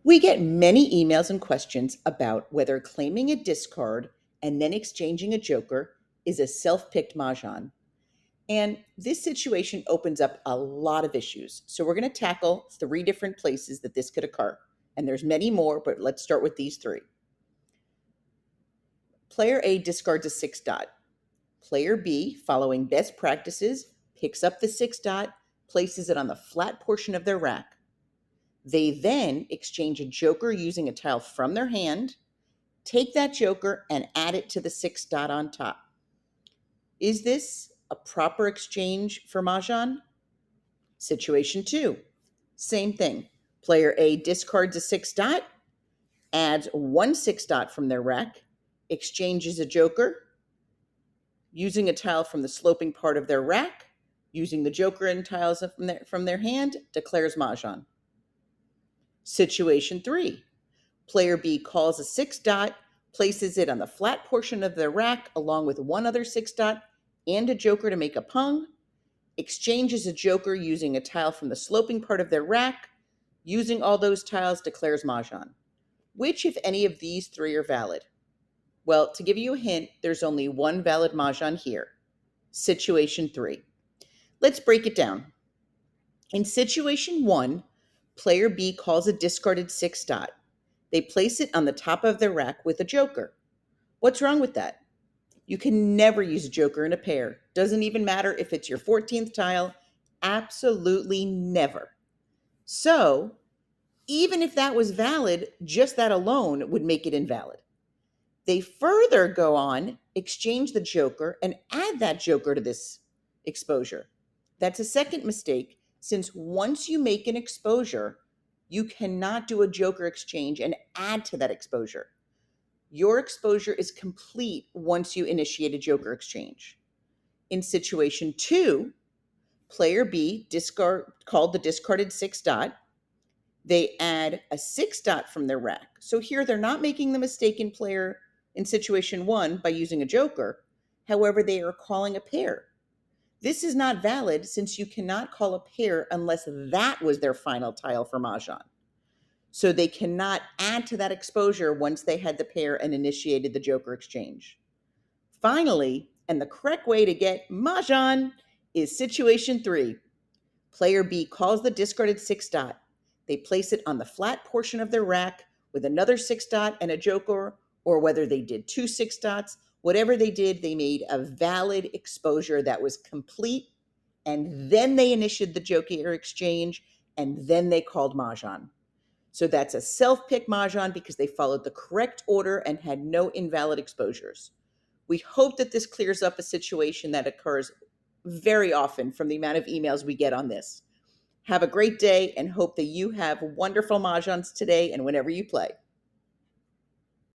We get many emails and questions about whether claiming a discard and then exchanging a joker is a self-picked mahjong. And this situation opens up a lot of issues. So we're going to tackle three different places that this could occur. And there's many more, but let's start with these three. Player A discards a six dot. Player B, following best practices, picks up the six dot, places it on the flat portion of their rack. They then exchange a joker using a tile from their hand, take that joker and add it to the six dot on top. Is this a proper exchange for mahjong? Situation 2, same thing. Player A discards a six dot, adds one six dot from their rack, exchanges a joker using a tile from the sloping part of their rack, using the joker and tiles from their hand, declares mahjong. Situation 3, player B calls a six dot, places it on the flat portion of their rack along with one other six dot and a joker to make a pung, exchanges a joker using a tile from the sloping part of their rack, using all those tiles, declares mahjong. Which, if any of these three, are valid? Well, to give you a hint, there's only one valid mahjong here. Situation 3. Let's break it down. In situation 1, player B calls a discarded six dot. They place it on the top of their rack with a joker. What's wrong with that? You can never use a joker in a pair. Doesn't even matter if it's your 14th tile. Absolutely never. So, even if that was valid, just that alone would make it invalid. They further go on, exchange the joker, and add that joker to this exposure. That's a second mistake, since once you make an exposure, you cannot do a joker exchange and add to that exposure. Your exposure is complete once you initiate a joker exchange. In situation 2, player B called the discarded six dot. They add a six dot from their rack. So here they're not making the mistake in situation 1 by using a joker. However, they are calling a pair. This is not valid since you cannot call a pair unless that was their final tile for mahjong. So they cannot add to that exposure once they had the pair and initiated the joker exchange. Finally, and the correct way to get mahjong, is situation 3. Player B calls the discarded six dot. They place it on the flat portion of their rack with another six dot and a joker, or whether they did two six dots, whatever they did, they made a valid exposure that was complete, and then they initiated the joker exchange, and then they called mahjong. So that's a self-pick mahjong because they followed the correct order and had no invalid exposures. We hope that this clears up a situation that occurs very often from the amount of emails we get on this. Have a great day and hope that you have wonderful mahjongs today and whenever you play.